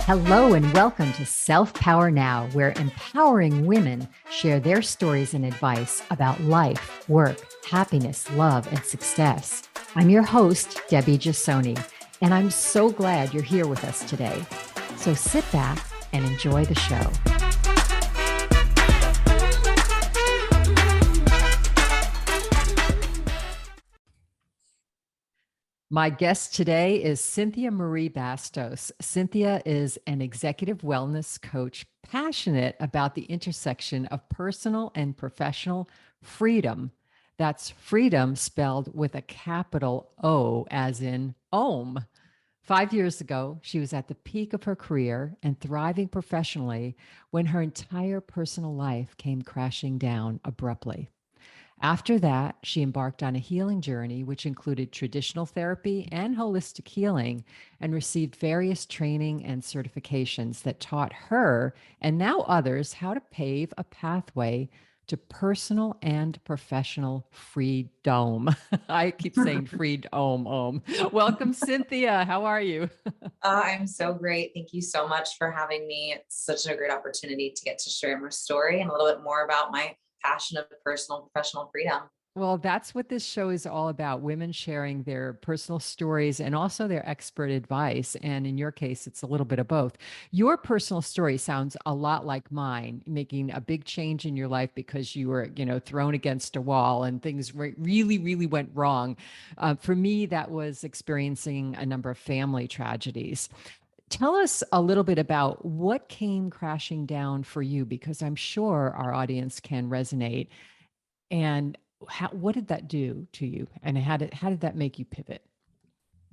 Hello and welcome to Self Power Now, where empowering women share their stories and advice about life, work, happiness, love, and success. I'm your host, Debbie Giussoni, and I'm so glad you're here with us today. So sit back and enjoy the show. My guest today is Cynthia Marie Bastos. Cynthia is an executive wellness coach passionate about the intersection of personal and professional freedom. That's freedom spelled with a capital O, as in Om. 5 years ago, she was at the peak of her career and thriving professionally when her entire personal life came crashing down abruptly. After that, she embarked on a healing journey, which included traditional therapy and holistic healing, and received various training and certifications that taught her and now others how to pave a pathway to personal and professional freedom. I keep saying freedom. Welcome, Cynthia. How are you? I'm so great. Thank you so much for having me. It's such a great opportunity to get to share my story and a little bit more about my passion of personal and professional freedom. Well, that's what this show is all about, women sharing their personal stories and also their expert advice. And in your case, it's a little bit of both. Your personal story sounds a lot like mine, making a big change in your life because you were, thrown against a wall and things really, really went wrong. For me, that was experiencing a number of family tragedies. Tell us a little bit about what came crashing down for you, because I'm sure our audience can resonate. And what did that do to you? And how did that make you pivot?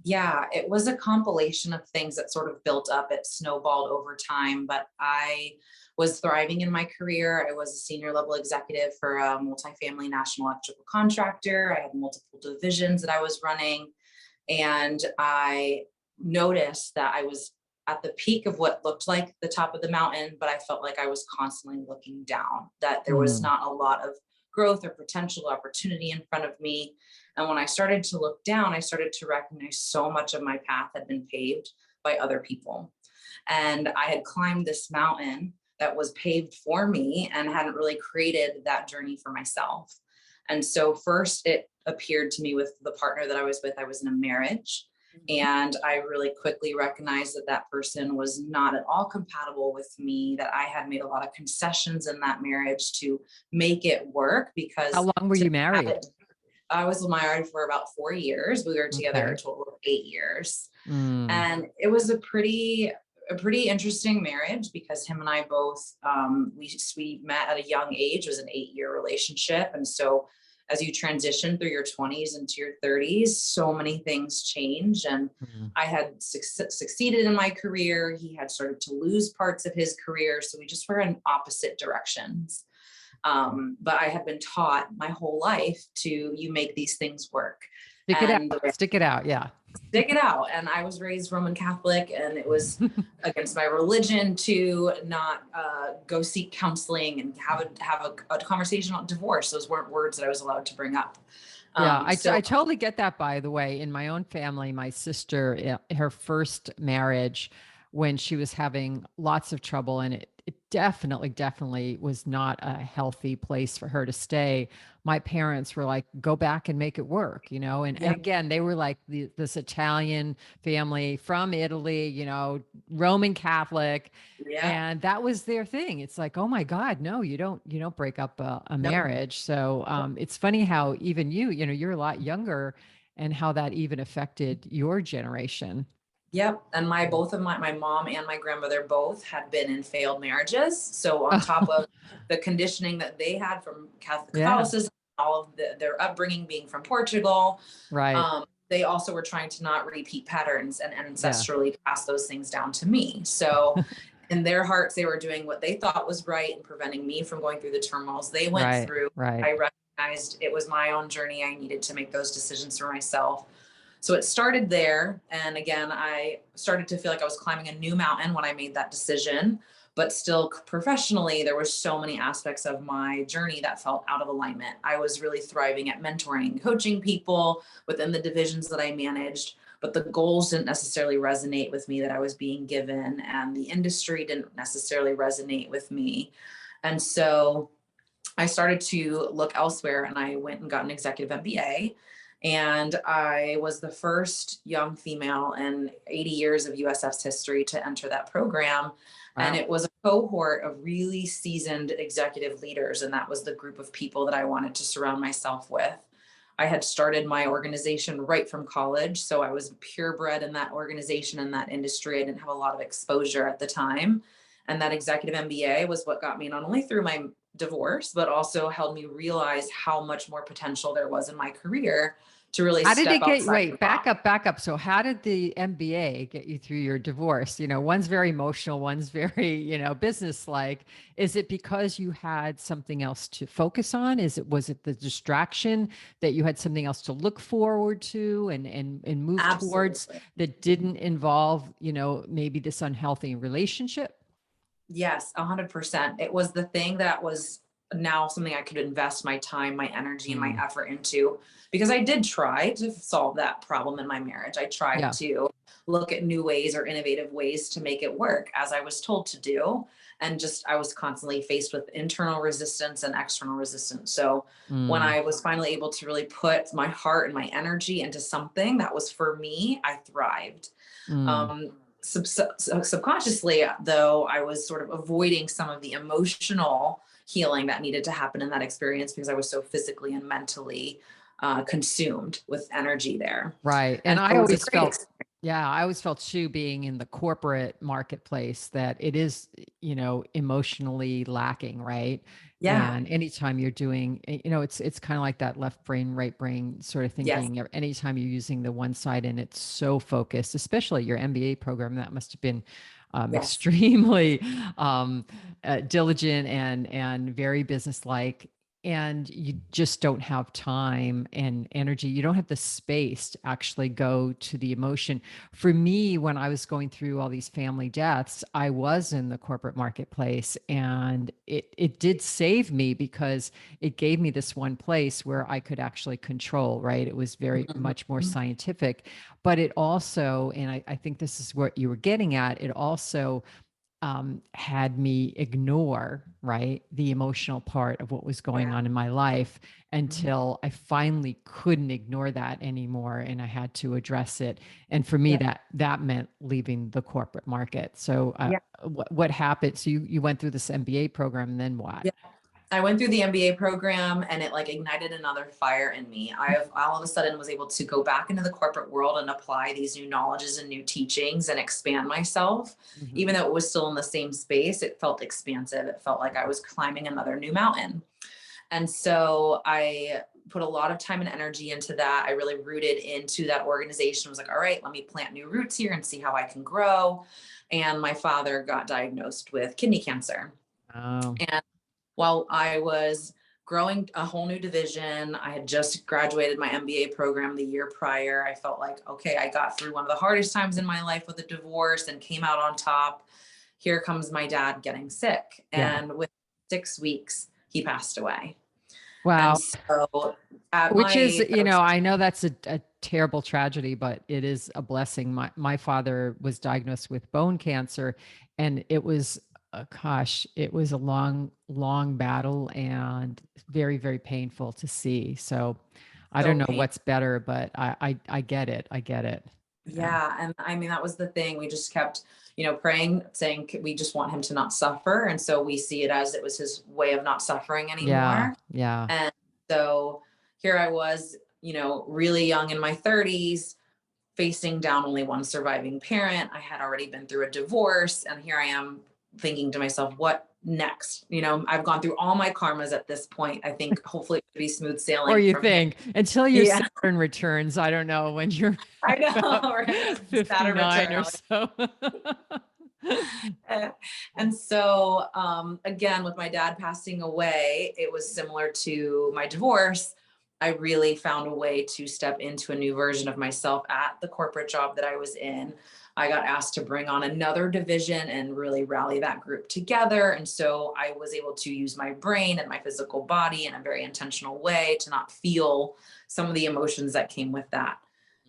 Yeah, it was a compilation of things that sort of built up. It snowballed over time, but I was thriving in my career. I was a senior level executive for a multifamily national electrical contractor. I had multiple divisions that I was running. And I noticed that I was at the peak of what looked like the top of the mountain, but I felt like I was constantly looking down, that there was Mm, not a lot of growth or potential opportunity in front of me. And when I started to look down, I started to recognize so much of my path had been paved by other people. And I had climbed this mountain that was paved for me and hadn't really created that journey for myself. And so, first, it appeared to me with the partner that I was with, I was in a marriage. mhm. And I really quickly recognized that that person was not at all compatible with me, that I had made a lot of concessions in that marriage to make it work How because long were to you have married? it, I was married for about 4 years. We were together a Okay. total of 8 years. Mm, And it was a pretty interesting marriage because him and I both we met at a young age. It was an 8 year relationship, and so as you transition through your 20s into your 30s, so many things change. And mm. I had succeeded in my career. He had started to lose parts of his career, so we just were in opposite directions. But I had been taught my whole life to you make these things work. Stick it out. And Stick it out. Yeah. stick it out. And I was raised Roman Catholic, and it was against my religion to not go seek counseling and have a conversation on divorce. Those weren't words that I was allowed to bring up. Yeah, So I totally get that, by the way. In my own family, my sister, her first marriage, when she was having lots of trouble, and it definitely was not a healthy place for her to stay. My parents were like, go back and make it work, and yeah, again, they were like this Italian family from Italy, Roman Catholic. yeah, And that was their thing. It's like, oh my God, no, you don't break up a nope. marriage. So it's funny how even you're a lot younger, and how that even affected your generation. Yep. And both of my mom and my grandmother both had been in failed marriages. So on top of the conditioning that they had from Yeah, Catholicism, all of their upbringing being from Portugal, right. they also were trying to not repeat patterns and Yeah, ancestrally pass those things down to me. So in their hearts, they were doing what they thought was right and preventing me from going through the turmoils they went right, through. right. I recognized it was my own journey. I needed to make those decisions for myself. So it started there. And again, I started to feel like I was climbing a new mountain when I made that decision. But still, professionally, there were so many aspects of my journey that felt out of alignment. I was really thriving at mentoring, coaching people within the divisions that I managed, but the goals didn't necessarily resonate with me that I was being given, and the industry didn't necessarily resonate with me. And so I started to look elsewhere, and I went and got an executive MBA. And I was the first young female in 80 years of USF's history to enter that program. And Wow. it was a cohort of really seasoned executive leaders. And that was the group of people that I wanted to surround myself with. I had started my organization right from college. So I was purebred in that organization and that industry. I didn't have a lot of exposure at the time. And that executive MBA was what got me not only through my divorce, but also helped me realize how much more potential there was in my career to really How did step it get, outside the wait, back box. up, back up. So how did the MBA get you through your divorce? You know, one's very emotional, one's very, business-like. Is it because you had something else to focus on? Was it the distraction that you had something else to look forward to and move towards Absolutely. that didn't involve, maybe this unhealthy relationship? Yes, 100%. It was the thing that was now something I could invest my time, my energy, and my Mm, effort into, because I did try to solve that problem in my marriage. I tried yeah. to look at new ways or innovative ways to make it work as I was told to do. And just, I was constantly faced with internal resistance and external resistance. So when Mm, I was finally able to really put my heart and my energy into something that was for me, I thrived. mm. Um, Subconsciously, though, I was sort of avoiding some of the emotional healing that needed to happen in that experience because I was so physically and mentally consumed with energy there. Right. And And so it was a great experience. I always felt too, being in the corporate marketplace, that it is, emotionally lacking, right? Yeah. And anytime you're doing, it's kind of like that left brain, right brain sort of Yes. thinking. Or anytime you're using the one side and it's so focused, especially your MBA program, that must have been Yes. extremely diligent and very businesslike, and you just don't have time and energy. You don't have the space to actually go to the emotion. For me, when I was going through all these family deaths, I was in the corporate marketplace, and it did save me because it gave me this one place where I could actually control, right? It was very much more Mhm. scientific, but it also, and I think this is what you were getting at, it also had me ignore, right, the emotional part of what was going Yeah. on in my life, Mhm. until I finally couldn't ignore that anymore and I had to address it. And for me, Yeah. that meant leaving the corporate market. So Yeah. what happened? So you went through this MBA program, and then what? Yeah. I went through the MBA program and it like ignited another fire in me. I have all of a sudden was able to go back into the corporate world and apply these new knowledges and new teachings and expand myself. Mhm. Even though it was still in the same space, it felt expansive. It felt like I was climbing another new mountain. And so I put a lot of time and energy into that. I really rooted into that organization. I was like, all right, let me plant new roots here and see how I can grow. And my father got diagnosed with kidney cancer. Oh, And while I was growing a whole new division, I had just graduated my MBA program the year prior. I felt like, okay, I got through one of the hardest times in my life with a divorce and came out on top. Here comes my dad getting sick. yeah. And within 6 weeks, he passed away. And Wow. so at my Which is, age, I was, I know that's a terrible tragedy, but it is a blessing. My father was diagnosed with bone cancer, and it was, gosh, it was a long, long battle, and very, very painful to see. So I don't so know painful. what's better, but I get it. I get it. Yeah. Yeah. And I mean, that was the thing. We just kept, praying, saying we just want him to not suffer. And so we see it as it was his way of not suffering Yeah. anymore. Yeah. And so here I was, really young in my 30s, facing down only one surviving parent. I had already been through a divorce. And here I am thinking to myself, what next? I've gone through all my karmas at this point. I think hopefully it would be smooth Or sailing you from here. think, until your Yeah, Saturn returns, I don't know, when you're I know, about right? Saturn 59 return. or so. And so, again, with my dad passing away, it was similar to my divorce. I really found a way to step into a new version of myself at the corporate job that I was in. I got asked to bring on another division and really rally that group together. And so I was able to use my brain and my physical body in a very intentional way to not feel some of the emotions that came with that.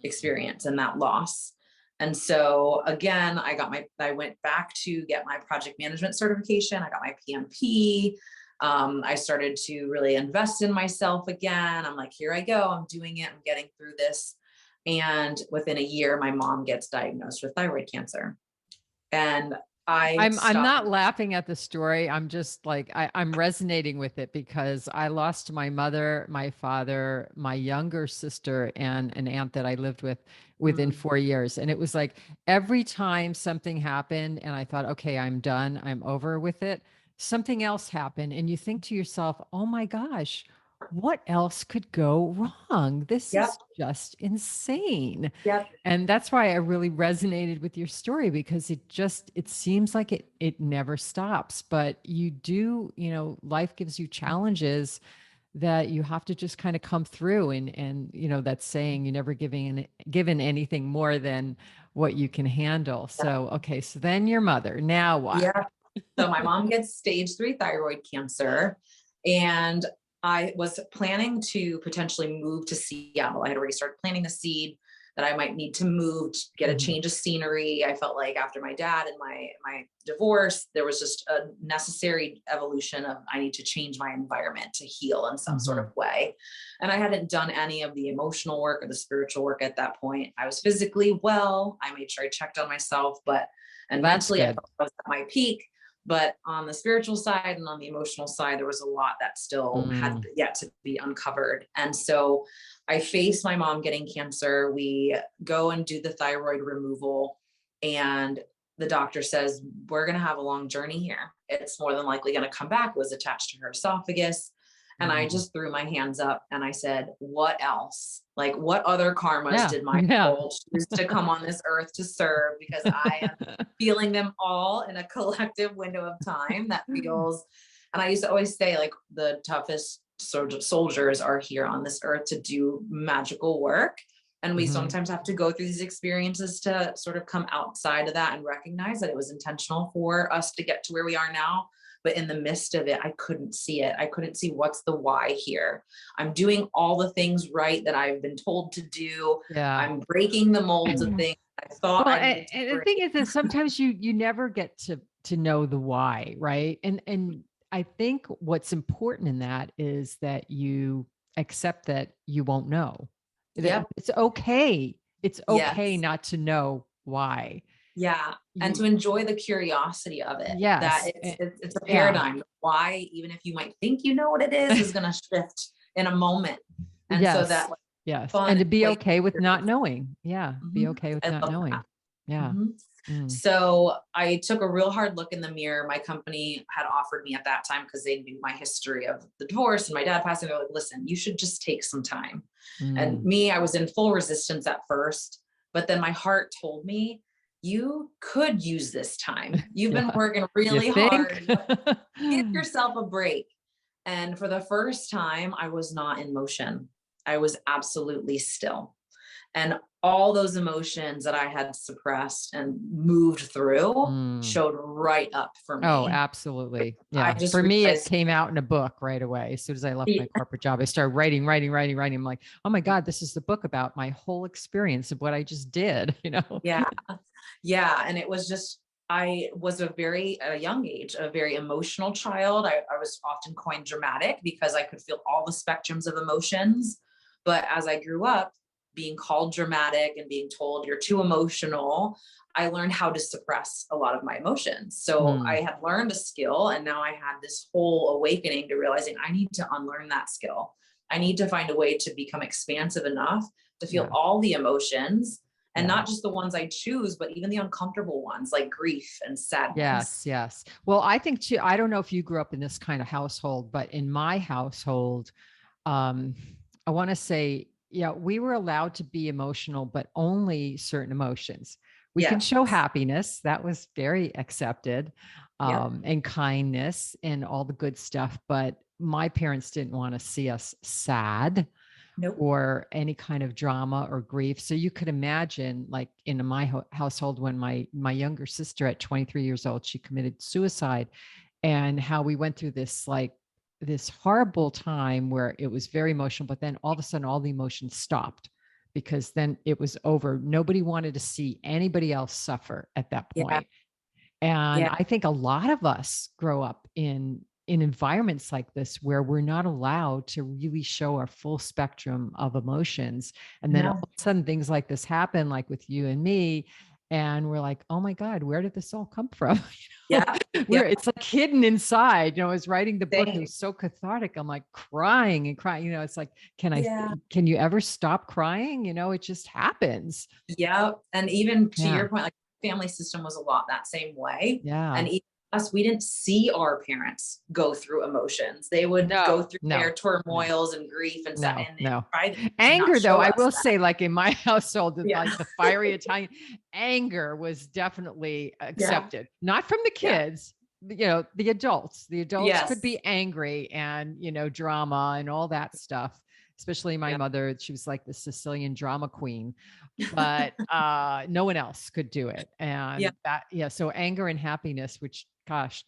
experience and that loss. And so again, I went back to get my project management certification. I got my PMP. I started to really invest in myself again. I'm like, here I go. I'm doing it. I'm getting through this. And within a year, my mom gets diagnosed with thyroid cancer. And I I'm stopped. not laughing at the story. I'm just like I'm resonating with it because I lost my mother, my father, my younger sister, and an aunt that I lived with within Mm, 4 years. And it was like every time something happened and I thought, okay, I'm done, I'm over with it, something else happened. And you think to yourself, oh my gosh, what else could go wrong? This yep. is just insane. Yep. And that's why I really resonated with your story because it seems like it never stops. But you do, life gives you challenges that you have to just kind of come through, and that saying, you never given anything more than what you can handle. So okay, so then your mother, now what? Yeah. So my mom gets stage 3 thyroid cancer, and I was planning to potentially move to Seattle. I had already started planting the seed that I might need to move, to get a Mhm. change of scenery. I felt like after my dad and my divorce, there was just a necessary evolution of I need to change my environment to heal in some sort of Mhm. way. And I hadn't done any of the emotional work or the spiritual work at that point. I was physically well. I made sure I checked on myself, and That's mentally I good. felt I was at my peak. But on the spiritual side and on the emotional side, there was a lot that still had Mm. yet to be uncovered. And so I face my mom getting cancer. We go and do the thyroid removal, and the doctor says, we're going to have a long journey here. It's more than likely going to come back. It was attached to her esophagus. And I Mm. just threw my hands up and I said, what else? Like, what other karmas Yeah. did my Yeah. soul choose to come on this earth to serve? Because I am feeling them all in a collective window of time that feels. And I used to always say, like, the toughest soldiers are here on this earth to do magical work. And we Mhm. sometimes have to go through these experiences to sort of come outside of that and recognize that it was intentional for us to get to where we are now. But in the midst of it, I couldn't see it. I couldn't see what's the why here. I'm doing all the things right that I've been told to do. Yeah. I'm breaking the molds of things I thought Well, I needed to and the break. thing is that sometimes you never get to know the why, right? And I think what's important in that is that you accept that you won't know. That Yep. it's okay. It's okay Yes. not to know why. Yeah. And You to enjoy the curiosity of it, that yes. it's a Yeah. paradigm. Why, even if you might think you know what it is going to shift in a moment. And so Yes. that, like, Yes. fun And and to be okay with not playful. knowing. Yeah. Be Mhm. okay with I not love that. knowing. Yeah. Mhm. Mm. So I took a real hard look in the mirror. My company had offered me at that time, because they knew my history of the divorce and my dad passing. They're like, listen, you should just take some time. And Mm. me, I was in full resistance at first, but then my heart told me, you could use this time. You've been Yeah. working You really think? hard. Give yourself a break. And for the first time, I was not in motion. I was absolutely still. And all those emotions that I had suppressed and moved through Mm. showed right up for Oh, me. absolutely. I Yeah. just For me, it realized, came out in a book right away. As soon as I left my the- corporate job, I started writing, writing, writing, writing. I'm like, oh my God, this is the book about my whole experience of what I just did, you know? yeah, yeah. And it was just, I was at a young age, a very emotional child. I was often coined dramatic because I could feel all the spectrums of emotions. But as I grew up, being called dramatic and being told you're too emotional, I learned how to suppress a lot of my emotions. So I Mm. had learned a skill, and now I had this whole awakening to realizing I need to unlearn that skill. I need to find a way to become expansive enough to feel Yeah. all the emotions, and Yeah. not just the ones I choose, but even the uncomfortable ones like grief and Yes. sadness. Yes. Well, I think too, I don't know if you grew up in this kind of household, but in my household, um, I want to say, yeah, we were allowed to be emotional, but only certain emotions. We can Yes. show happiness. That was very accepted, Yep. and kindness and all the good stuff. But my parents didn't want to see us sad Nope. or any kind of drama or grief. So you could imagine, like in my household, when my younger sister at 23 years old, she committed suicide, and how we went through this like this horrible time where it was very emotional, but then all of a sudden all the emotions stopped because then it was over. Nobody wanted to see anybody else suffer at that Yeah. point. And Yeah. I think a lot of us grow up in environments like this where we're not allowed to really show our full spectrum of emotions. And then all No. of a sudden things like this happen, like with you and me, and we're like, oh my God, where did this all come from? Yeah. We're Yep. it's like hidden inside. I was writing the book, it Same. was so cathartic. I'm like crying and crying. It's like, Yeah. can you ever stop crying? It just happens. Yep. And even to Yeah. your point, like family system was a lot that same way. And Yeah. even us, we didn't see our parents go through emotions. They would go No, through no, their no. turmoils and grief and stuff, No, and no. try to not Anger, though, show I us will that. say, like in my household, Yeah. like the fiery Italian anger was definitely Yeah. accepted, not from the Yeah. kids, the adults. The adults could Yes. be angry and, drama and all that stuff. Especially my Yeah. mother, she was like the Sicilian drama queen, but no one else could do it. Yeah. And that, yeah, so anger and happiness, which, gosh,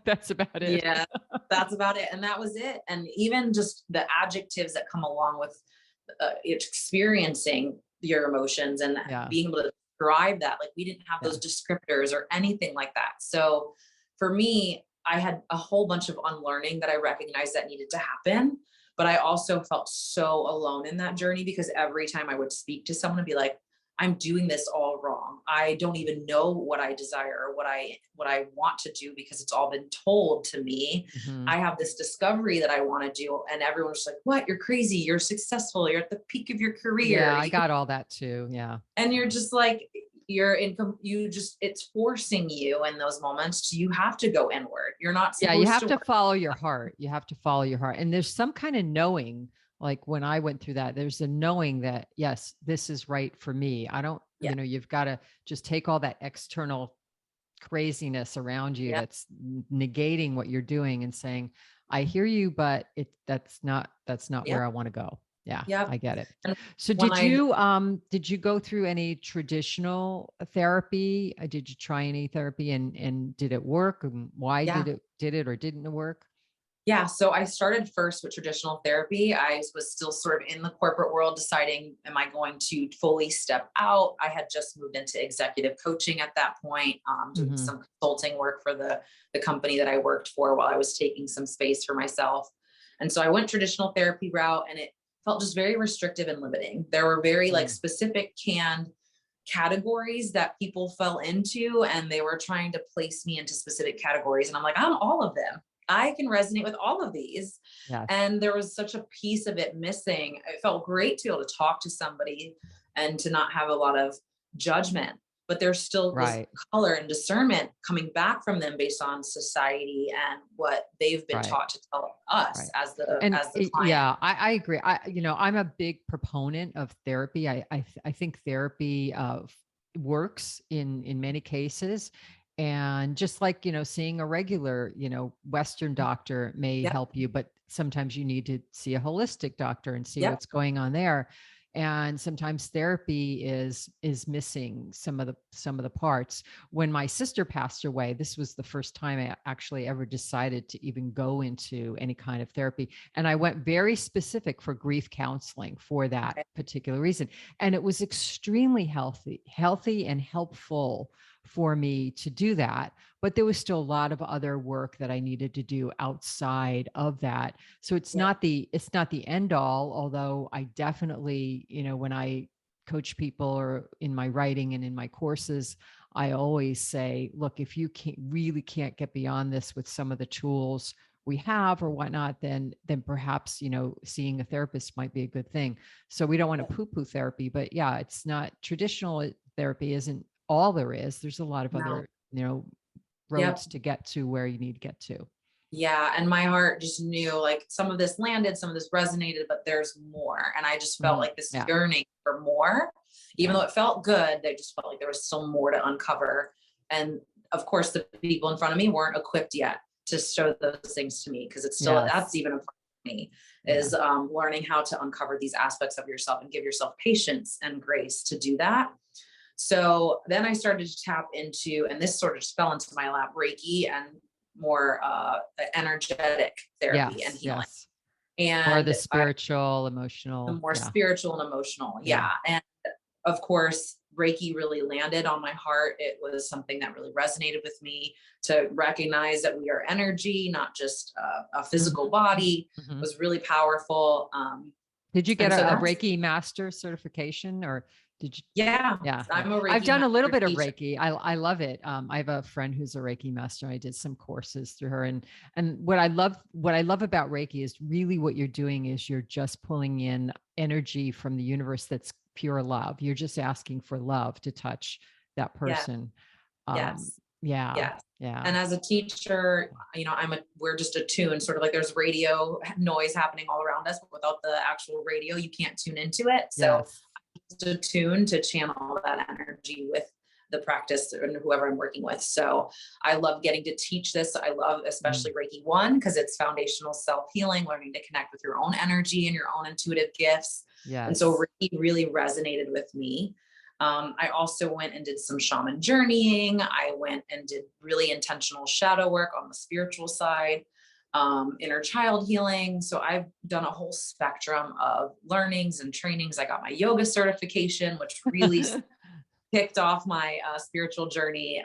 that's about it. Yeah. That's about it. And that was it. And even just the adjectives that come along with experiencing your emotions and Yeah. being able to describe that. Like we didn't have Yeah. those descriptors or anything like that. So for me, I had a whole bunch of unlearning that I recognized that needed to happen. But I also felt so alone in that journey because every time I would speak to someone and be like, I'm doing this all wrong. I don't even know what I desire or what I want to do because it's all been told to me. Mhm. I have this discovery that I want to do. And everyone's like, what? You're crazy. You're successful. You're at the peak of your Yeah, career. I got all that too. Yeah. And you're just like, you're in, it's forcing you in those moments to, you have to go inward. You're not Yeah, you supposed have to to work. follow your heart. You have to follow your heart. And there's some kind of knowing, like when I went through that, there's a knowing that, yes, this is right for me. I don't, Yeah. you've got to just take all that external craziness around you Yeah. that's negating what you're doing and saying, I hear you, but that's not Yeah. where I want to go. Yeah, Yeah. I get it. And So when did you go through any traditional therapy? Did you try any therapy and did it work? And why yeah. did it or didn't it work? Yeah, so I started first with traditional therapy. I was still sort of in the corporate world deciding, am I going to fully step out? I had just moved into executive coaching at that point, doing Hmm. some consulting work for the company that I worked for while I was taking some space for myself. And so I went traditional therapy route and it felt just very restrictive and limiting. There were very like Mm. specific canned categories that people fell into and they were trying to place me into specific categories. And I'm like, I'm all of them. I can resonate with all of these. Yes. And there was such a piece of it missing. It felt great to be able to talk to somebody and to not have a lot of judgment, but there still was Right. color and discernment coming back from them based on society and what they've been Right. taught to tell us Right. as the And as the client. yeah, I agree. I'm a big proponent of therapy. I think therapy works in many cases. And just like, seeing a regular, Western doctor may Yep. help you, but sometimes you need to see a holistic doctor and see Yep. what's going on there. And sometimes therapy is missing some of the parts. When my sister passed away, this was the first time I actually ever decided to even go into any kind of therapy. And I went very specific for grief counseling for that Okay. particular reason. And it was extremely healthy and helpful for me to do that. But there was still a lot of other work that I needed to do outside of that. So Yeah. it's not the end all, although I definitely, when I coach people or in my writing and in my courses, I always say, look, if you can't get beyond this with some of the tools we have or whatnot, then perhaps, seeing a therapist might be a good thing. So we don't want to poo-poo therapy, but yeah, it's not traditional therapy isn't all there is. There's a lot of No. other, Yep. roads to get to where you need to get to. Yeah. And my heart just knew like some of this landed, some of this resonated, but there's more. And I just felt Mhm. like this Yeah. yearning for more, even Yeah. though it felt good, they just felt like there was still more to uncover. And of course, the people in front of me weren't equipped yet to show those things to me because it's still, that's Yes. even a part of me Yeah. is learning how to uncover these aspects of yourself and give yourself patience and grace to do that. So then I started to tap into, and this sort of just fell into my lap, Reiki and more energetic therapy and Yes. healing. Yes. Or the And spiritual, the emotional. more Yeah. spiritual and emotional. Yeah. Yeah. And of course, Reiki really landed on my heart. It was something that really resonated with me, to recognize that we are energy, not just a physical Mhm. body, Mhm. was really powerful. Did you get And so a that's, Reiki master certification, or did you? yeah, Yeah, yeah. I'm a I've Reiki done a little master bit of teacher. Reiki. I love it. I have a friend who's a Reiki master. I did some courses through her, and what I love about Reiki is really what you're doing is you're just pulling in energy from the universe that's pure love. You're just asking for love to touch that Yeah. person. Yes. Yeah, Yes. yeah, And as a teacher, we're just attuned, sort of like there's radio noise happening all around us, but without the actual radio, you can't tune into it. So yes, just attuned to channel that energy with the practice and whoever I'm working with. So I love getting to teach this. I love mm, especially Reiki 1 because it's foundational self-healing, learning to connect with your own energy and your own intuitive gifts. And so yes. Reiki really resonated with me. I also went and did some shaman journeying. I went and did really intentional shadow work on the spiritual side, inner child healing. So I've done a whole spectrum of learnings and trainings. I got my yoga certification, which really kicked off my spiritual journey.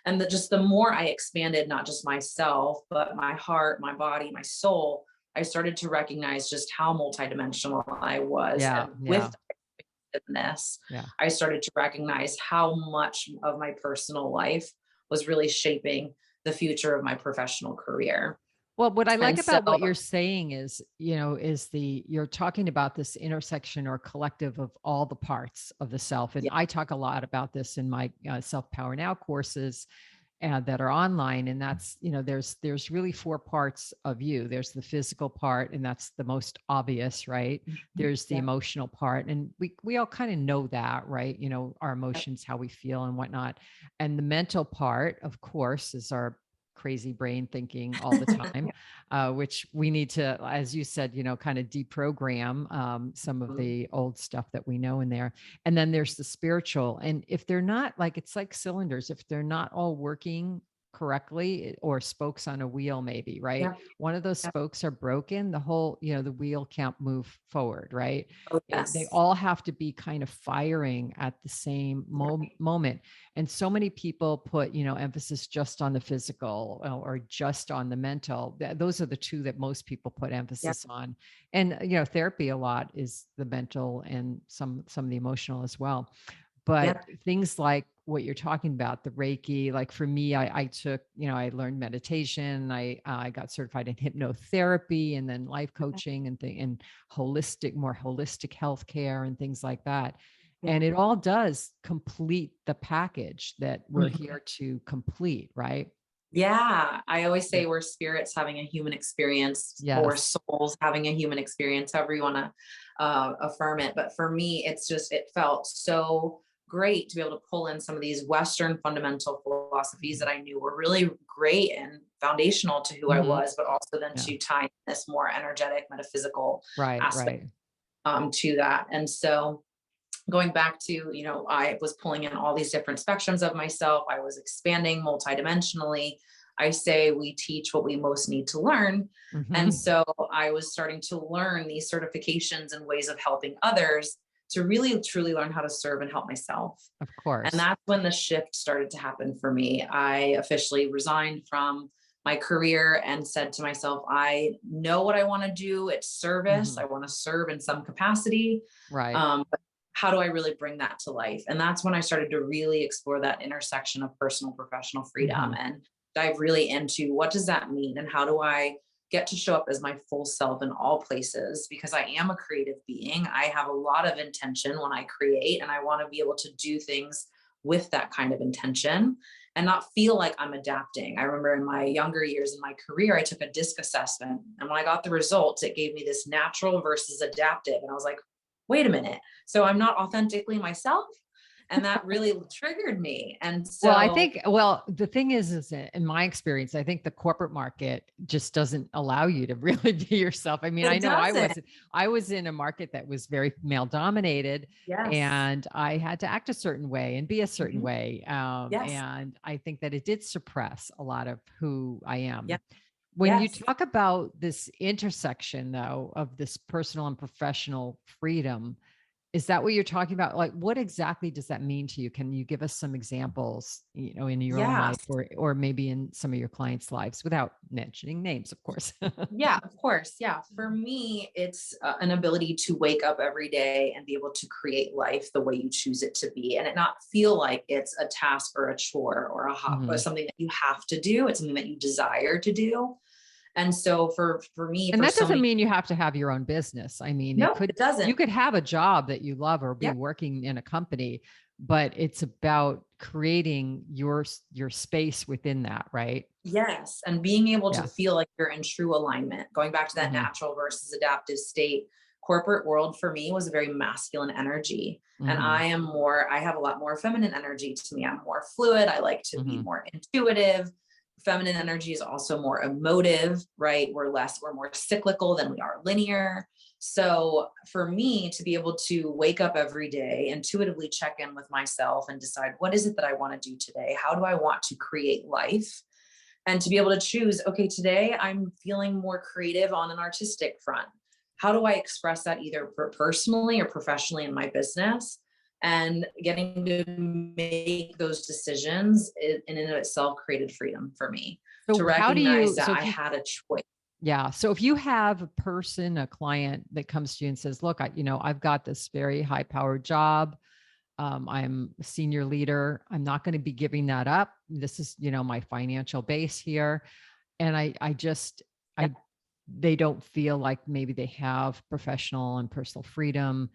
And just the more I expanded, not just myself, but my heart, my body, my soul, I started to recognize just how multidimensional I was. Yeah, And yeah, with this, yeah. I started to recognize how much of my personal life was really shaping the future of my professional career. Well, what I like And so, about what you're saying is, you're talking about this intersection or collective of all the parts of the self. And yeah, I talk a lot about this in my Self Power Now courses that are online. And that's, there's really four parts of you. There's the physical part, and that's the most obvious, right? There's the yeah, emotional part, and we all kind of know that, right? Our yeah, emotions, how we feel, and whatnot. And the mental part, of course, is our crazy brain thinking all the time, which we need to, as you said, kind of deprogram some of mhm, the old stuff that we know in there. And then there's the spiritual. And if they're not, like, it's like cylinders, if they're not all working correctly, or spokes on a wheel, maybe, right? yeah, One of those yeah. spokes are broken, the whole, the wheel can't move forward, right? Oh, They yes. all have to be kind of firing at the same Yeah, moment. And so many people put, emphasis just on the physical, or just on the mental. Those are the two that most people put yeah, emphasis on. And therapy a lot is the mental, and some of the emotional as well. But yeah, things like what you're talking about, the Reiki, like for me, I took, I learned meditation. I got certified in hypnotherapy, and then life coaching, and more holistic healthcare and things like that. yeah. And it all does complete the package that we're Mhm. here to complete, right? Yeah, I always Yeah. say we're spirits having a human experience, or Yes. souls having a human experience, however you want to affirm it. But for me, it felt so great to be able to pull in some of these Western fundamental philosophies that I knew were really great and foundational to who I Hmm. was, but also then Yeah. to tie in this more energetic, metaphysical Right. aspect Right. to that. And so going back to, I was pulling in all these different spectrums of myself. I was expanding multidimensionally. I say we teach what we most need to learn. And Hmm. so I was starting to learn these certifications and ways of helping others to really truly learn how to serve and help myself. Of And course. that's when the shift started to happen for me. I officially resigned from my career and said to myself, I know what I want to do. It's service. Hmm. I want to serve in some capacity. Right. But how do I really bring that to life? And that's when I started to really explore that intersection of personal, professional freedom Hmm. and dive really into what does that mean and how do I get to show up as my full self in all places, because I am a creative being. I have a lot of intention when I create, and I want to be able to do things with that kind of intention and not feel like I'm adapting. I remember in my younger years in my career, I took a DISC assessment. And when I got the results, it gave me this natural versus adaptive. And I was like, wait a minute. So I'm not authentically myself. And that really triggered me. And Well, I so think, the thing is in my experience, I think the corporate market just doesn't allow you to really be yourself. I mean, I it know doesn't. I was in a market that was very male dominated, Yes. and I had to act a certain way and be a certain Mhm. way. Yes. And I think that it did suppress a lot of who I Yeah. am. When you Yes. talk about this intersection, though, of this personal and professional freedom, is that what you're talking about? Like, what exactly does that mean to you? Can you give us some examples, in your own Yeah. life or maybe in some of your clients' lives without mentioning names, of course? Yeah, of course. Yeah. For me, it's an ability to wake up every day and be able to create life the way you choose it to be, and it not feel like it's a task or a chore or or Mhm. something that you have to do. It's something that you desire to do. And so for me, And for that so doesn't many, mean you have to have your own business. I mean, no, it you doesn't. could have a job that you love or be Yep. working in a company, but it's about creating your space within that, right? Yes. And being able to Yeah. feel like you're in true alignment, going back to that Mhm. natural versus adaptive state. Corporate world for me was a very masculine energy. And Mhm. I have a lot more feminine energy to me. I'm more fluid. I like to be Mhm. more intuitive. Feminine energy is also more emotive, right? We're more cyclical than we are linear. So for me to be able to wake up every day, intuitively check in with myself and decide what is it that I want to do today? How do I want to create life? And to be able to choose, okay, today I'm feeling more creative on an artistic front. How do I express that either personally or professionally in my business? And getting to make those decisions in and of itself created freedom for me to So how do recognize you that so I if you had a choice. yeah, so if you have a person, a client that comes to you and says, "Look, I've got this very high-powered job. I'm a senior leader. I'm not going to be giving that up. This is, my financial base here." And I just Yeah, I they don't feel like maybe they have professional and personal freedom.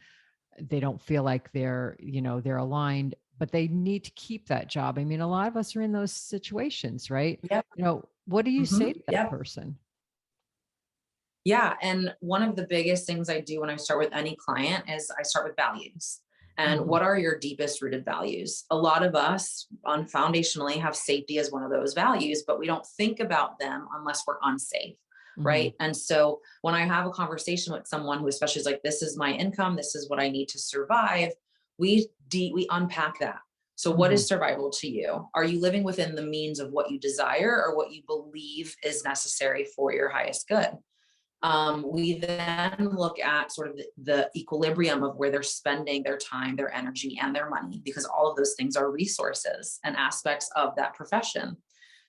They don't feel like they're aligned, but they need to keep that job. I mean, a lot of us are in those situations, right? yep, What do you say to that yep. person? Yeah. And one of the biggest things I do when I start with any client is I start with values. And Mhm. what are your deepest rooted values? A lot of us on foundationally have safety as one of those values, but we don't think about them unless we're unsafe. Mhm. Right. And so when I have a conversation with someone who especially is like, this is my income, this is what I need to survive, we unpack that. So what Mhm. is survival to you? Are you living within the means of what you desire or what you believe is necessary for your highest good? We then look at sort of the equilibrium of where they're spending their time, their energy, and their money, because all of those things are resources and aspects of that profession.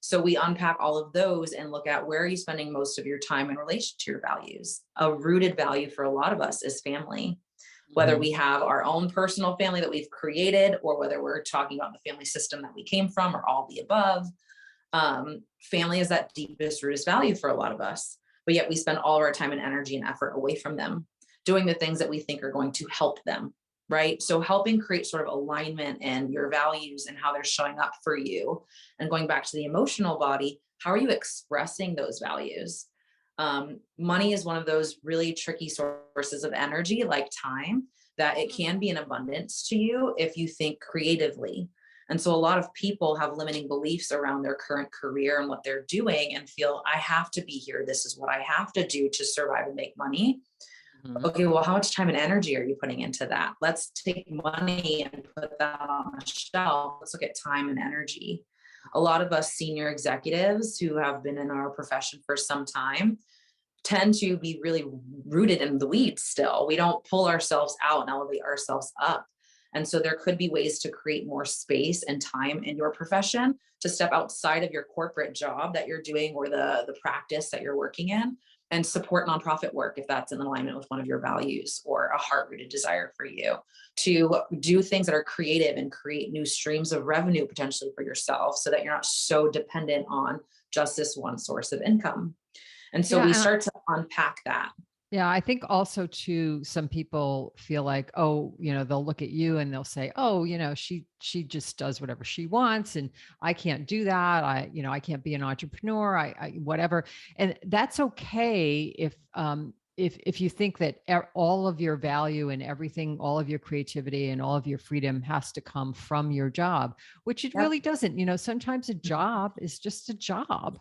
So we unpack all of those and look at where are you spending most of your time in relation to your values. A rooted value for a lot of us is family, whether Mhm. we have our own personal family that we've created or whether we're talking about the family system that we came from or all the above. Family is that deepest, rooted value for a lot of us, but yet we spend all of our time and energy and effort away from them, doing the things that we think are going to help them, right? So helping create sort of alignment in your values and how they're showing up for you. And going back to the emotional body, how are you expressing those values? Money is one of those really tricky sources of energy, like time, that it can be an abundance to you if you think creatively. And so a lot of people have limiting beliefs around their current career and what they're doing and feel, I have to be here. This is what I have to do to survive and make money. Mhm. Okay, well, how much time and energy are you putting into that? Let's take money and put that on a shelf. Let's look at time and energy. A lot of us senior executives who have been in our profession for some time tend to be really rooted in the weeds still. We don't pull ourselves out and elevate ourselves up. And so there could be ways to create more space and time in your profession to step outside of your corporate job that you're doing or the practice that you're working in and support nonprofit work if that's in alignment with one of your values or a heart-rooted desire for you to do things that are creative and create new streams of revenue potentially for yourself so that you're not so dependent on just this one source of income. And so Yeah, we and start to unpack that. yeah, I think also too, some people feel like, oh, they'll look at you and they'll say, oh, she just does whatever she wants, and I can't do that. I can't be an entrepreneur. I whatever, and that's okay if you think that all of your value and everything, all of your creativity and all of your freedom has to come from your job, which it Yep. really doesn't. Sometimes a job is just a job.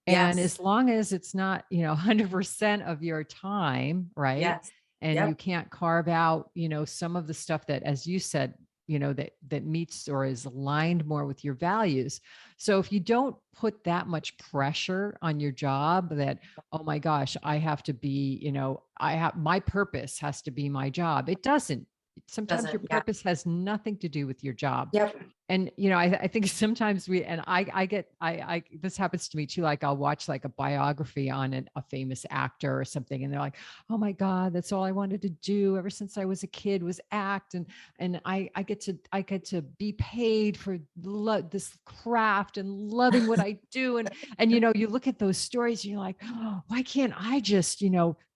And Yes. as long as it's not, 100% of your time, right? Yes. And you Yep. can't carve out, some of the stuff that, as you said, that meets or is aligned more with your values. So if you don't put that much pressure on your job that, oh my gosh, I have to be, I have my purpose has to be my job. It doesn't. Sometimes your Doesn't, yeah. purpose has nothing to do with your job. Yep. And I think sometimes this happens to me too. Like I'll watch like a biography on a famous actor or something, and they're like, "Oh my God, that's all I wanted to do ever since I was a kid was act." And I get to be paid for this craft and loving what I do. And you look at those stories, and you're like, oh, why can't I just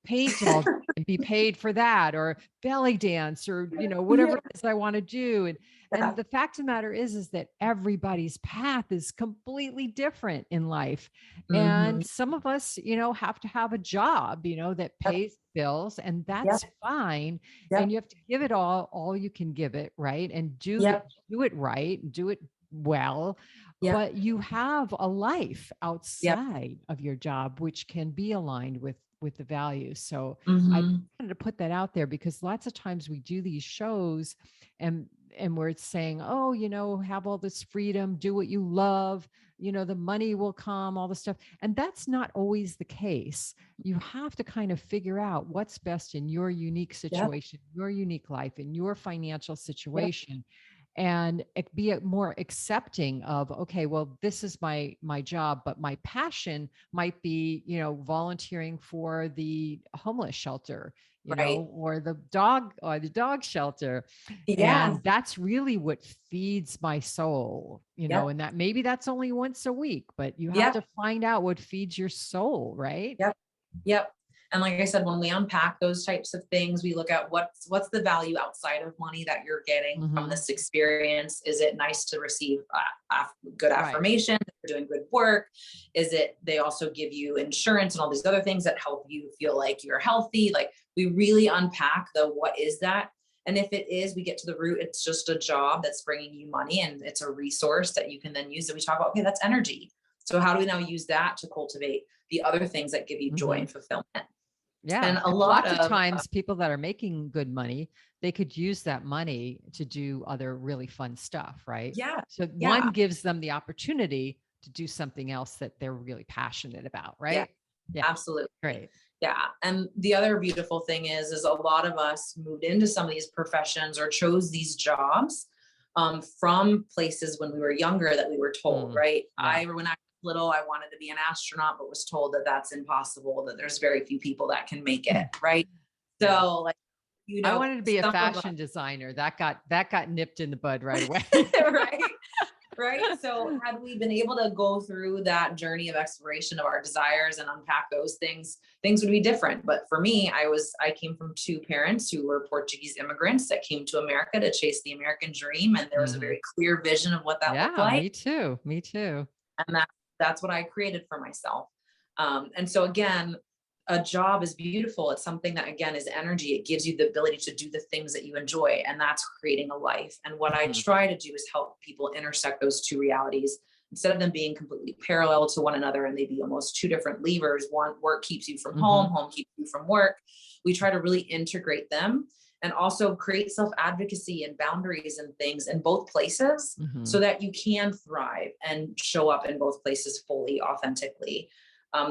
paint all day and be paid for that, or belly dance, or whatever Yeah. it is I want to do. And Yeah. the fact of the matter is that everybody's path is completely different in life. And Mhm. some of us, have to have a job, that Yep. pays bills, and Yep. that's fine. And Yep. you have to give it all you can give it, right? And Yep. do it right, do it well. Yep. But you have a life Yep. outside of your job, which can be aligned with the values. So I Mhm. wanted to put that out there because lots of times we do these shows and where it's saying, oh, have all this freedom, do what you love, the money will come, all the stuff. And that's not always the case. You have to kind of figure out what's best in your unique Yep. situation, your unique life, in your financial Yep. situation, and be more accepting of, okay, well, this is my job, but my passion might be volunteering for the homeless shelter, Right. or the dog shelter. Yeah. And that's really what feeds my soul, Yep. and that maybe that's only once a week, but you have Yep. to find out what feeds your soul, right? Yep. Yep. And like I said, when we unpack those types of things, we look at what's the value outside of money that you're getting from Hmm. this experience. Is it nice to receive good Right. affirmation? You're doing good work. Is it they also give you insurance and all these other things that help you feel like you're healthy? Like we really unpack the what is that. And if it is, we get to the root, it's just a job that's bringing you money and it's a resource that you can then use. And we talk about, okay, that's energy. So how do we now use that to cultivate the other things that give you joy Hmm. and fulfillment? Yeah. And a And lot lots of of, times people that are making good money, they could use that money to do other really fun stuff, right? yeah, So yeah, one gives them the opportunity to do something else that they're really passionate about, yeah, right? Yeah. absolutely. Great. Yeah. And the other beautiful thing is a lot of us moved into some of these professions or chose these jobs from places when we were younger that we were told, Mm, right? yeah. When I was little, I wanted to be an astronaut, but was told that that's impossible, that there's very few people that can make it, right? Yeah. So, like, I wanted to be a some of us, fashion designer. That got nipped in the bud right away. right? Right. So, had we been able to go through that journey of exploration of our desires and unpack those things, things would be different. But for me, I came from two parents who were Portuguese immigrants that came to America to chase the American dream. And there was a Hmm. very clear vision of what that looked Yeah, like. me too. Me too. And that's what I created for myself. And so again, a job is beautiful. It's something that again is energy. It gives you the ability to do the things that you enjoy, and that's creating a life. And what I Mhm. try to do is help people intersect those two realities instead of them being completely parallel to one another and they be almost two different levers. One, work keeps you from home, Mhm. home keeps you from work. We try to really integrate them and also create self advocacy and boundaries and things in both places so Mhm. that you can thrive and show up in both places fully, authentically.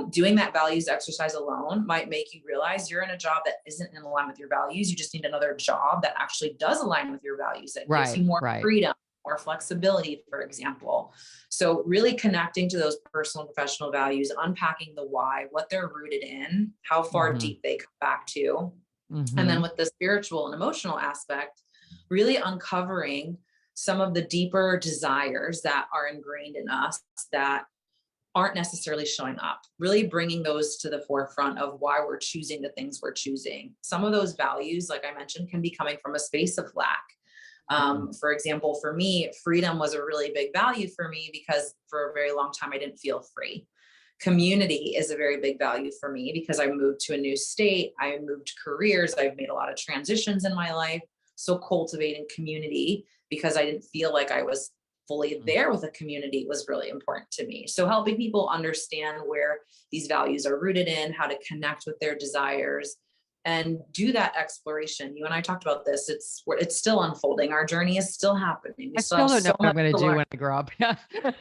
Doing that values exercise alone might make you realize you're in a job that isn't in line with your values. You just need another job that actually does align with your values, that gives Right, you more right. freedom, more flexibility, for example. So, really connecting to those personal and professional values, unpacking the why, what they're rooted in, how far Mhm. deep they come back to. And then Mhm. with the spiritual and emotional aspect, really uncovering some of the deeper desires that are ingrained in us that aren't necessarily showing up, really bringing those to the forefront of why we're choosing the things we're choosing. Some of those values, like I mentioned, can be coming from a space of lack. Mhm. For example, for me, freedom was a really big value for me because for a very long time, I didn't feel free. Community is a very big value for me because I moved to a new state. I moved careers. I've made a lot of transitions in my life. So cultivating community because I didn't feel like I was fully Mhm. there with a community was really important to me. So helping people understand where these values are rooted in, how to connect with their desires, and do that exploration. You and I talked about this. It's still unfolding. Our journey is still happening. We I still have still don't know so what I'm much going to to do learn. when I grow up. Yeah.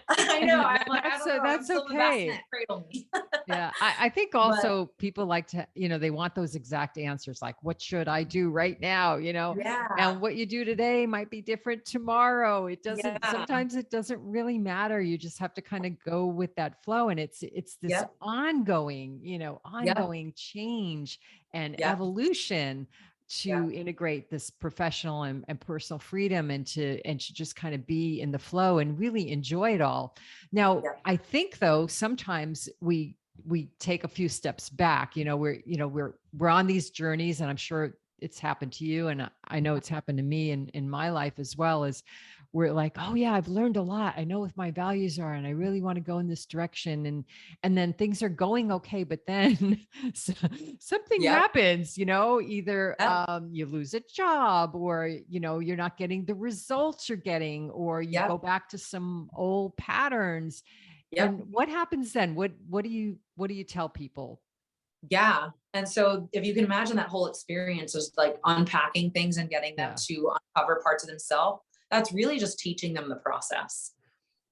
I know. And I'm like, I that's, don't know. I'm that's still in the bassinet. okay. Cradle me. Yeah. I think But also people like to, they want those exact answers, like, what should I do right now? yeah, And what you do today might be different tomorrow. yeah, Sometimes it doesn't really matter. You just have to kind of go with that flow. And it's this yep, ongoing, yep, ongoing change and yep, evolution yep, to integrate this professional and personal freedom and to just kind of be in the flow and really enjoy it all. Now, yep, I think though, sometimes we take a few steps back. We're on these journeys, and I'm sure it's happened to you, and I know it's happened to me in my life as well. Is we're like, oh yeah, I've learned a lot. I know what my values are, and I really want to go in this direction. And then things are going okay, but then something yep, happens. Either yep, you lose a job, or you're not getting the results you're getting, or you yep, go back to some old patterns. yep. And what happens then? What do you tell people? Yeah. And so if you can imagine that whole experience is like unpacking things and getting them Yeah. to uncover parts of themselves, that's really just teaching them the process.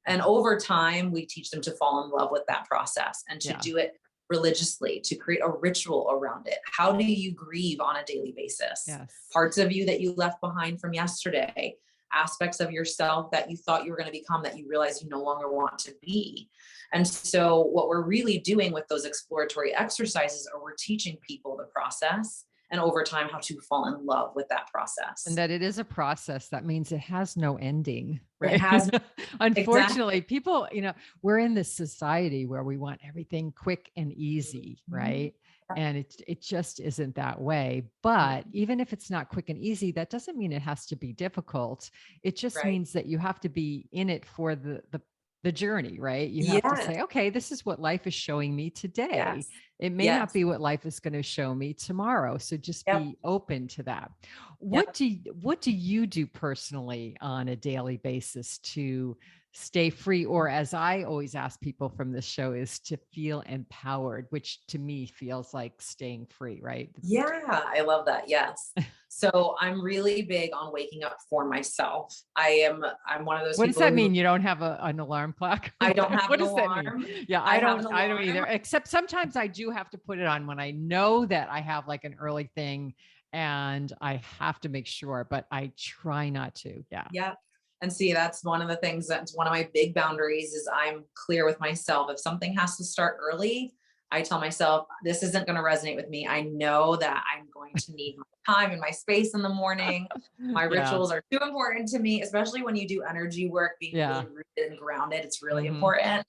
And Yeah. over time, we teach them to fall in love with that process and to Yeah. do it religiously, to create a ritual around it. How do you grieve on a daily basis? Yes. Parts of you that you left behind from yesterday, aspects of yourself that you thought you were going to become that you realize you no longer want to be. And so, what we're really doing with those exploratory exercises are we're teaching people the process and over time how to fall in love with that And process. that it is a process. That means it has no ending, It right? has Unfortunately, exactly. people, we're in this society where we want everything quick and easy, Mhm. right? And it just isn't that way. But even if it's not quick and easy, that doesn't mean it has to be difficult. It just Right. means that you have to be in it for the journey, right? You have to Yes. say, okay, this is what life is showing me today. Yes. It may not Yes. be what life is going to show me tomorrow. So just Yep. be open to that. What Yep. do you, what do you do personally on a daily basis to stay free, or as I always ask people from this show, is to feel empowered, which to me feels like staying free, right? Yeah, I love that. Yes. So I'm really big on waking up for myself. I'm one of those What does people that who mean? You don't have an alarm clock? I don't have What an does that mean? alarm. Yeah, I I have don't an I don't either. alarm. Except sometimes I do have to put it on when I know that I have like an early thing and I have to make sure, but I try not to. Yeah. Yeah. And see, that's one of the things that's one of my big boundaries is I'm clear with myself. If something has to start early, I tell myself, this isn't going to resonate with me. I know that I'm going to need my time and my space in the morning. My Yeah. rituals are too important to me, especially when you do energy work, being really Yeah. rooted and grounded. It's really Mhm. important.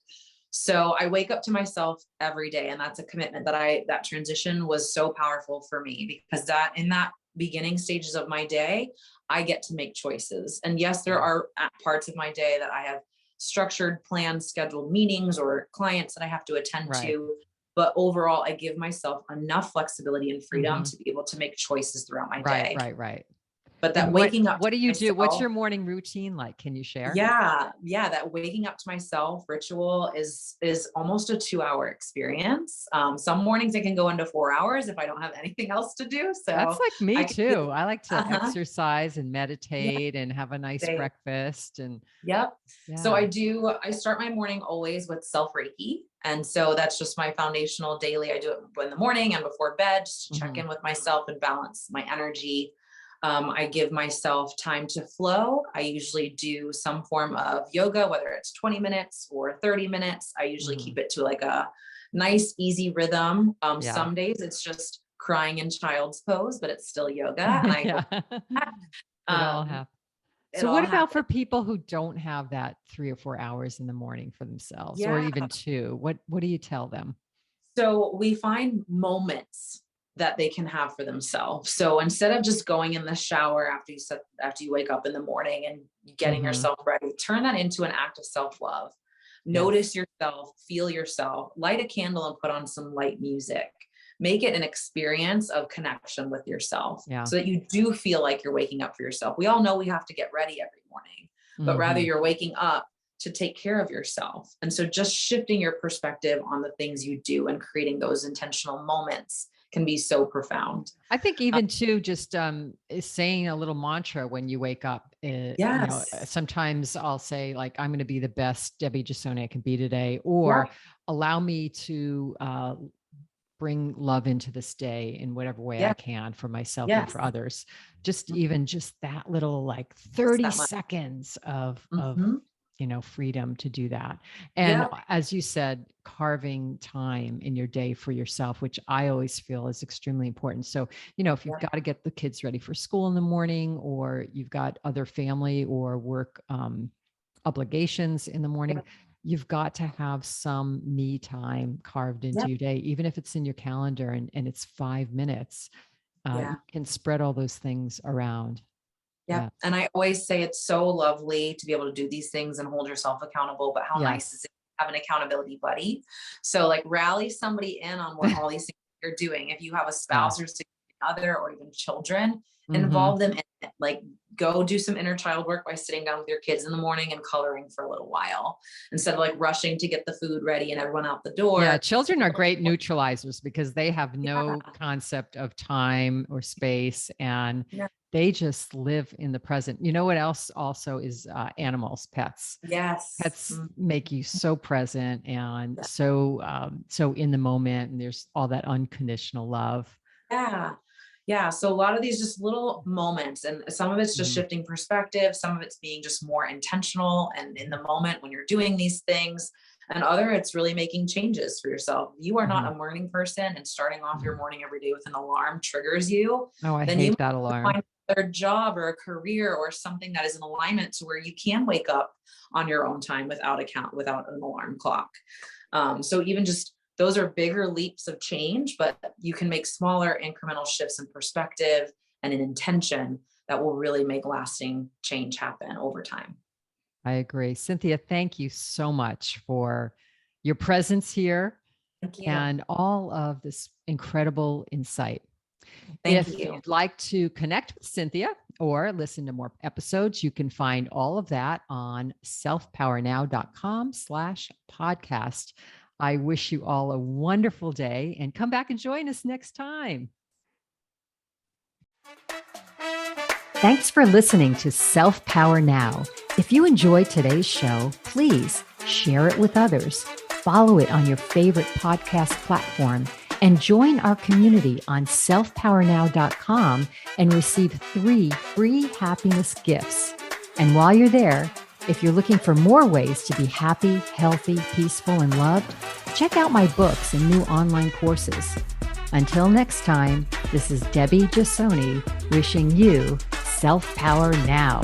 So I wake up to myself every day. And that's a commitment that transition was so powerful for me because that in that beginning stages of my day, I get to make choices. And yes, there Yeah. are parts of my day that I have structured, planned, scheduled meetings or clients that I have to attend Right. to. But overall, I give myself enough flexibility and freedom Mhm. to be able to make choices throughout my Right, day. right, right. But that And what waking up to what do you do? What's myself, your morning routine like? Can you share? yeah, that waking up to myself ritual is almost a 2 hour experience. Some mornings it can go into 4 hours if I don't have anything else to do. That's So like me I can do, too. I like to uh-huh, exercise and yeah, meditate and have a nice same. breakfast and Yep. So yeah. I start my morning always with self Reiki. And so that's just my foundational daily. I do it in the morning and before bed just to check Mhm. in with myself and balance my energy. I give myself time to flow. I usually do some form of yoga, whether it's 20 minutes or 30 minutes. I usually Mhm. keep it to like a nice, easy rhythm. Yeah. Some days it's just crying in child's pose, but it's still yoga. And I go, Yeah. It all um, happens. it So what all about for happens. people who don't have that 3 or 4 hours in the morning for themselves or Yeah. even 2? What do you tell them? So we find moments that they can have for themselves. So instead of just going in the shower after you wake up in the morning and getting Mhm. yourself ready, turn that into an act of self-love. Yes. Notice yourself, feel yourself, light a candle and put on some light music. Make it an experience of connection with yourself Yeah. so that you do feel like you're waking up for yourself. We all know we have to get ready every morning, but rather Mhm. you're waking up to take care of yourself. And so just shifting your perspective on the things you do and creating those intentional moments can be so profound. I think even too, just is saying a little mantra when you wake up. Yes. Sometimes I'll say like, I'm going to be the best Debbie Jasone I can be today, or Yep. allow me to bring love into this day in whatever way I Yes. can for myself and Yes. for others. Just Mhm. even just that little like Just 30 that much. seconds of Mhm. freedom to do that. And Yep. as you said, carving time in your day for yourself, which I always feel is extremely important. So, if you've Yep. got to get the kids ready for school in the morning, or you've got other family or work obligations in the morning, Yep. you've got to have some me time carved into Yep. your day, even if it's in your calendar and it's 5 minutes. You Yeah. can spread all those things around. Yep. Yeah. And I always say it's so lovely to be able to do these things and hold yourself accountable, but how nice is Yes. it to have an accountability buddy? So like rally somebody in on what all these things you're doing. If you have a Yeah. spouse or significant other or even children, Hmm. involve them in it. Like go do some inner child work by sitting down with your kids in the morning and coloring for a little while instead of like rushing to get the food ready and everyone out the Yeah. door. Children are great neutralizers because they have no Yeah. concept of time or space, and Yeah. they just live in the present. You know what else also is animals, pets. Yes. Pets make you so present and Yeah. so in the moment, and there's all that unconditional love. Yeah. Yeah. So a lot of these just little moments, and some of it's just Mhm. shifting perspective, some of it's being just more intentional and in the moment when you're doing these things, and other it's really making changes for yourself. If you are not Mhm. a morning person and starting off your Mhm. morning every day with an alarm triggers you, Oh, I then you hate that might alarm. find a job or a career or something that is in alignment to where you can wake up on your own time without an alarm clock. So even just those are bigger leaps of change, but you can make smaller incremental shifts in perspective and in intention that will really make lasting change happen over time. I agree. Cynthia, thank you so much for your presence here Thank you. and all of this incredible insight. Thank If you. you'd like to connect with Cynthia or listen to more episodes, you can find all of that on selfpowernow.com/podcast. I wish you all a wonderful day, and come back and join us next time. Thanks for listening to Self Power Now. If you enjoyed today's show, please share it with others, follow it on your favorite podcast platform, and join our community on selfpowernow.com and receive 3 free happiness gifts. And while you're there, if you're looking for more ways to be happy, healthy, peaceful, and loved, check out my books and new online courses. Until next time, this is Debbie Jasone wishing you self-power now.